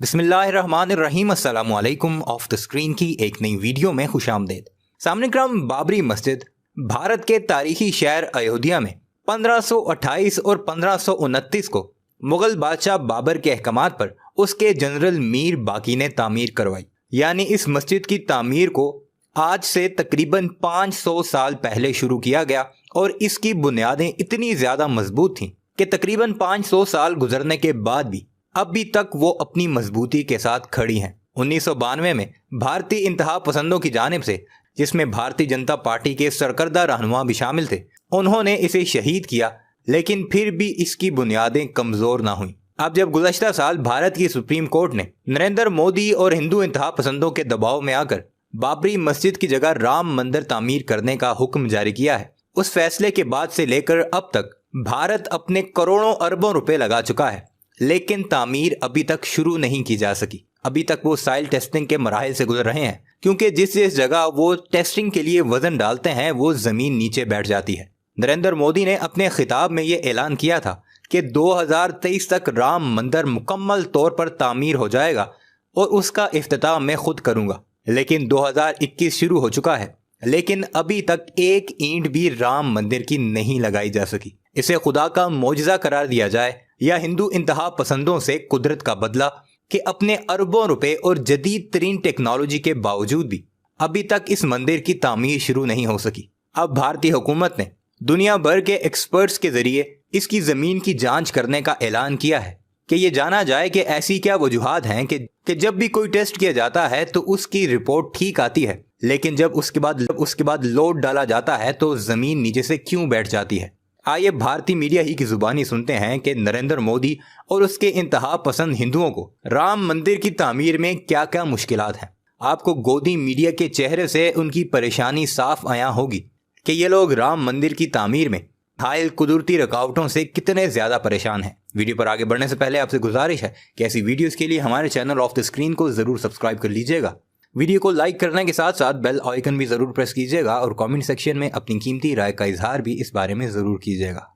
बिस्मिल्लाहिर्रहमानिर्रहीम। अस्सलामु अलैकुम। ऑफ द स्क्रीन की एक नई वीडियो में खुशामदीद। सामने क्रम बाबरी मस्जिद भारत के तारीखी शहर अयोध्या में 1528 और 1529 को मुगल बादशाह बाबर के अहकामात पर उसके जनरल मीर बाकी ने तामीर करवाई। यानी इस मस्जिद की तामीर को आज से तकरीबन 500 साल पहले शुरू किया गया और इसकी बुनियादें इतनी ज़्यादा मजबूत थीं कि तकरीबन 500 साल गुजरने के बाद भी अभी तक वो अपनी मजबूती के साथ खड़ी हैं। 1992 में भारतीय इंतहा पसंदों की जानिब से, जिसमें भारतीय जनता पार्टी के सरकर्दा रहनुमा भी शामिल थे, उन्होंने इसे शहीद किया, लेकिन फिर भी इसकी बुनियादें कमज़ोर ना हुई। अब जब गुज़श्ता साल भारत की सुप्रीम कोर्ट ने नरेंद्र मोदी और हिंदू इंतहा पसंदों के दबाव में आकर बाबरी मस्जिद की जगह राम मंदिर तामीर करने का हुक्म जारी किया है, उस फैसले के बाद से लेकर अब तक भारत अपने करोड़ों अरबों रुपए लगा चुका है, लेकिन तामीर अभी तक शुरू नहीं की जा सकी। अभी तक वो साइल टेस्टिंग के मराहिल से गुजर रहे हैं, क्योंकि जिस जगह वो टेस्टिंग के लिए वजन डालते हैं वो जमीन नीचे बैठ जाती है। नरेंद्र मोदी ने अपने खिताब में ये ऐलान किया था कि 2023 तक राम मंदिर मुकम्मल तौर पर तामीर हो जाएगा और उसका इफ्तिताह मैं खुद करूंगा। लेकिन 2021 शुरू हो चुका है, लेकिन अभी तक एक ईंट भी राम मंदिर की नहीं लगाई जा सकी। इसे खुदा का मौजज़ा करार दिया जाए या हिंदू इंतहा पसंदों से कुदरत का बदला कि अपने अरबों रुपए और जदीद तरीन टेक्नोलॉजी के बावजूद भी अभी तक इस मंदिर की तामीर शुरू नहीं हो सकी। अब भारतीय हुकूमत ने दुनिया भर के एक्सपर्ट्स के जरिए इसकी ज़मीन की जांच करने का ऐलान किया है कि ये जाना जाए कि ऐसी क्या वजूहात हैं कि जब भी कोई टेस्ट किया जाता है तो उसकी रिपोर्ट ठीक आती है, लेकिन जब उसके बाद लोड डाला जाता है तो ज़मीन नीचे से क्यों बैठ जाती है। आइए भारतीय मीडिया ही की जुबानी सुनते हैं कि नरेंद्र मोदी और उसके इंतहा पसंद हिंदुओं को राम मंदिर की तामीर में क्या क्या मुश्किलात हैं। आपको गोदी मीडिया के चेहरे से उनकी परेशानी साफ आया होगी कि ये लोग राम मंदिर की तामीर में हायल कुदरती रुकावटों से कितने ज़्यादा परेशान हैं। वीडियो पर आगे बढ़ने से पहले आपसे गुजारिश है कि ऐसी वीडियोज़ के लिए हमारे चैनल ऑफ द स्क्रीन को ज़रूर सब्सक्राइब कर लीजिएगा। वीडियो को लाइक करने के साथ साथ बेल आइकन भी ज़रूर प्रेस कीजिएगा और कमेंट सेक्शन में अपनी कीमती राय का इजहार भी इस बारे में ज़रूर कीजिएगा।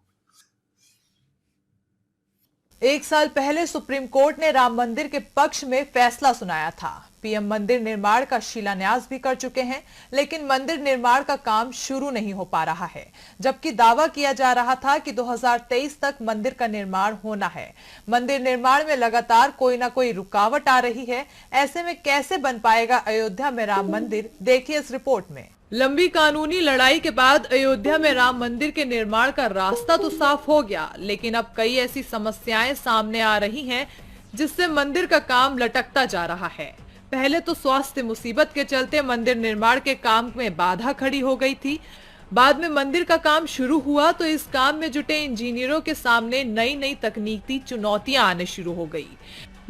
एक साल पहले सुप्रीम कोर्ट ने राम मंदिर के पक्ष में फैसला सुनाया था। पीएम मंदिर निर्माण का शिलान्यास भी कर चुके हैं, लेकिन मंदिर निर्माण का काम शुरू नहीं हो पा रहा है, जबकि दावा किया जा रहा था कि 2023 तक मंदिर का निर्माण होना है। मंदिर निर्माण में लगातार कोई ना कोई रुकावट आ रही है। ऐसे में कैसे बन पाएगा अयोध्या में राम मंदिर, देखिए इस रिपोर्ट में। लंबी कानूनी लड़ाई के बाद अयोध्या में राम मंदिर के निर्माण का रास्ता तो साफ हो गया, लेकिन अब कई ऐसी समस्याएं सामने आ रही हैं जिससे मंदिर का काम लटकता जा रहा है। पहले तो स्वास्थ्य मुसीबत के चलते मंदिर निर्माण के काम में बाधा खड़ी हो गई थी। बाद में मंदिर का काम शुरू हुआ तो इस काम में जुटे इंजीनियरों के सामने नई नई तकनीकी चुनौतियां आने शुरू हो गई।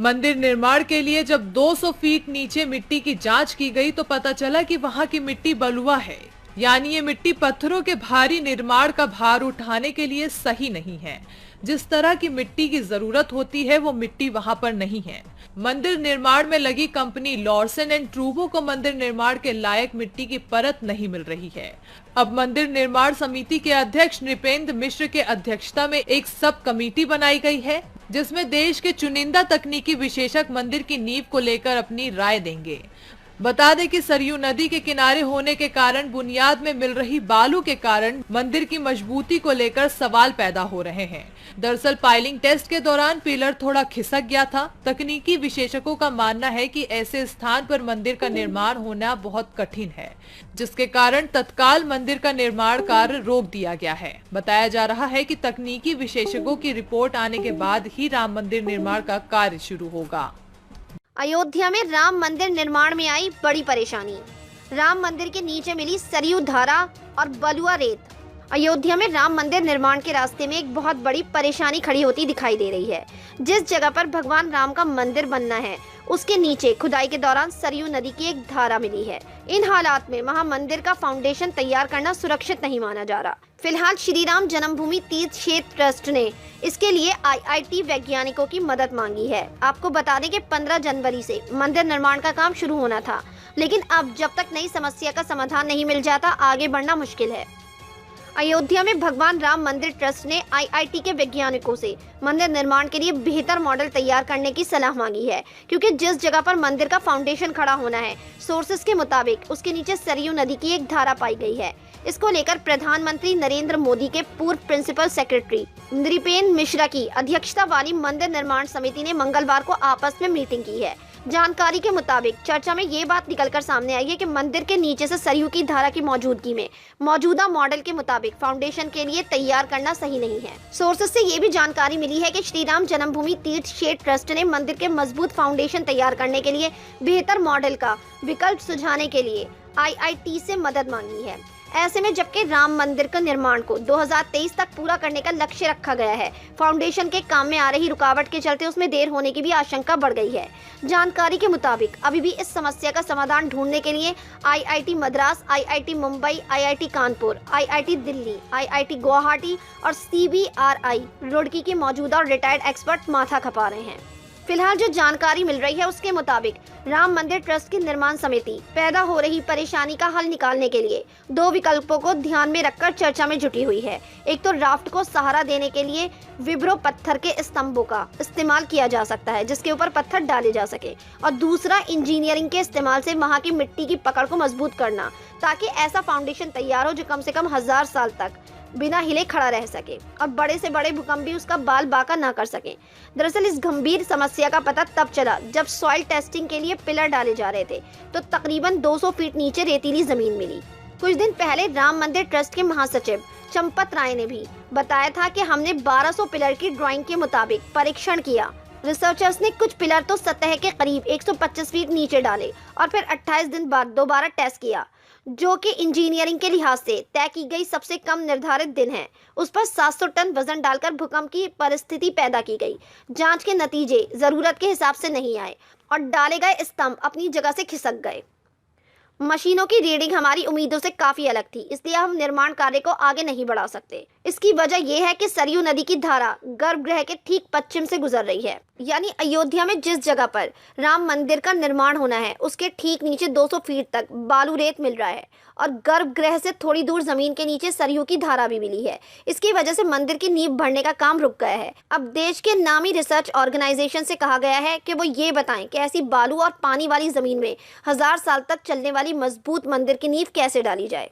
मंदिर निर्माण के लिए जब 200 फीट नीचे मिट्टी की जांच की गई तो पता चला कि वहां की मिट्टी बलुआ है, यानी ये मिट्टी पत्थरों के भारी निर्माण का भार उठाने के लिए सही नहीं है। जिस तरह की मिट्टी की जरूरत होती है वो मिट्टी वहां पर नहीं है। मंदिर निर्माण में लगी कंपनी लॉर्सन एंड ट्रूबो को मंदिर निर्माण के लायक मिट्टी की परत नहीं मिल रही है। अब मंदिर निर्माण समिति के अध्यक्ष नृपेंद्र मिश्र के अध्यक्षता में एक सब कमेटी बनाई गई है, जिसमें देश के चुनिंदा तकनीकी विशेषज्ञ मंदिर की नींव को लेकर अपनी राय देंगे। बता दें कि सरयू नदी के किनारे होने के कारण बुनियाद में मिल रही बालू के कारण मंदिर की मजबूती को लेकर सवाल पैदा हो रहे हैं। दरअसल पाइलिंग टेस्ट के दौरान पिलर थोड़ा खिसक गया था। तकनीकी विशेषज्ञों का मानना है कि ऐसे स्थान पर मंदिर का निर्माण होना बहुत कठिन है, जिसके कारण तत्काल मंदिर का निर्माण कार्य रोक दिया गया है। बताया जा रहा है कि तकनीकी विशेषज्ञों की रिपोर्ट आने के बाद ही राम मंदिर निर्माण का कार्य शुरू होगा। अयोध्या में राम मंदिर निर्माण में आई बड़ी परेशानी। राम मंदिर के नीचे मिली सरयू धारा और बलुआ रेत। अयोध्या में राम मंदिर निर्माण के रास्ते में एक बहुत बड़ी परेशानी खड़ी होती दिखाई दे रही है। जिस जगह पर भगवान राम का मंदिर बनना है उसके नीचे खुदाई के दौरान सरयू नदी की एक धारा मिली है। इन हालात में वहां मंदिर का फाउंडेशन तैयार करना सुरक्षित नहीं माना जा रहा। फिलहाल श्री राम जन्मभूमि तीर्थ क्षेत्र ट्रस्ट ने इसके लिए IIT वैज्ञानिकों की मदद मांगी है। आपको बता दें कि 15 जनवरी से मंदिर निर्माण का काम शुरू होना था, लेकिन अब जब तक नई समस्या का समाधान नहीं मिल जाता आगे बढ़ना मुश्किल है। अयोध्या में भगवान राम मंदिर ट्रस्ट ने आईआईटी के वैज्ञानिकों से मंदिर निर्माण के लिए बेहतर मॉडल तैयार करने की सलाह मांगी है, क्योंकि जिस जगह पर मंदिर का फाउंडेशन खड़ा होना है, सोर्सेस के मुताबिक उसके नीचे सरयू नदी की एक धारा पाई गई है। इसको लेकर प्रधानमंत्री नरेंद्र मोदी के पूर्व प्रिंसिपल सेक्रेटरी नृपेन मिश्रा की अध्यक्षता वाली मंदिर निर्माण समिति ने मंगलवार को आपस में मीटिंग की है। जानकारी के मुताबिक चर्चा में ये बात निकलकर सामने आई है कि मंदिर के नीचे से सरयू की धारा की मौजूदगी में मौजूदा मॉडल के मुताबिक फाउंडेशन के लिए तैयार करना सही नहीं है। सोर्सेस से ये भी जानकारी मिली है कि श्री राम जन्मभूमि तीर्थ क्षेत्र ट्रस्ट ने मंदिर के मजबूत फाउंडेशन तैयार करने के लिए बेहतर मॉडल का विकल्प सुझाने के लिए आईआईटी से मदद मांगी है। ऐसे में जबकि राम मंदिर का निर्माण को 2023 तक पूरा करने का लक्ष्य रखा गया है, फाउंडेशन के काम में आ रही रुकावट के चलते उसमें देर होने की भी आशंका बढ़ गई है। जानकारी के मुताबिक अभी भी इस समस्या का समाधान ढूंढने के लिए IIT Madras, IIT Mumbai, IIT Kanpur, IIT Delhi, IIT Guwahati और सीबीआरआई रुड़की के मौजूदा और रिटायर्ड एक्सपर्ट माथा खपा रहे हैं। फिलहाल जो जानकारी मिल रही है उसके मुताबिक राम मंदिर ट्रस्ट की निर्माण समिति पैदा हो रही परेशानी का हल निकालने के लिए दो विकल्पों को ध्यान में रखकर चर्चा में जुटी हुई है। एक तो राफ्ट को सहारा देने के लिए विब्रो पत्थर के स्तंभों का इस्तेमाल किया जा सकता है, जिसके ऊपर पत्थर डाले जा सके, और दूसरा इंजीनियरिंग के इस्तेमाल से वहां की मिट्टी की पकड़ को मजबूत करना, ताकि ऐसा फाउंडेशन तैयार हो जो कम से कम 1000 साल तक बिना हिले खड़ा रह सके और बड़े से बड़े भूकंप भी उसका बाल बाका ना कर सके। दरअसल इस गंभीर समस्या का पता तब चला जब सॉइल टेस्टिंग के लिए पिलर डाले जा रहे थे तो तकरीबन 200 फीट नीचे रेतीली जमीन मिली। कुछ दिन पहले राम मंदिर ट्रस्ट के महासचिव चंपत राय ने भी बताया था कि हमने 1200 पिलर की ड्राइंग के मुताबिक परीक्षण किया। रिसर्चर्स ने कुछ पिलर तो सतह के करीब 125 फीट नीचे डाले और फिर 28 दिन बाद दोबारा टेस्ट किया, जो कि इंजीनियरिंग के लिहाज से तय की गई सबसे कम निर्धारित दिन है। उस पर 700 टन वजन डालकर भूकंप की परिस्थिति पैदा की गई। जांच के नतीजे जरूरत के हिसाब से नहीं आए और डाले गए स्तंभ अपनी जगह से खिसक गए। मशीनों की रीडिंग हमारी उम्मीदों से काफी अलग थी, इसलिए हम निर्माण कार्य को आगे नहीं बढ़ा सकते। इसकी वजह यह है कि सरयू नदी की धारा गर्भगृह के ठीक पश्चिम से गुजर रही है, यानी अयोध्या में जिस जगह पर राम मंदिर का निर्माण होना है उसके ठीक नीचे 200 फीट तक बालू रेत मिल रहा है और गर्भगृह से थोड़ी दूर जमीन के नीचे सरयू की धारा भी मिली है। इसकी वजह से मंदिर की नींव भरने का काम रुक गया है। अब देश के नामी रिसर्च ऑर्गेनाइजेशन से कहा गया है कि वो ये बताएं कि ऐसी बालू और पानी वाली जमीन में 1000 साल तक चलने वाली मजबूत मंदिर की नींव कैसे डाली जाए।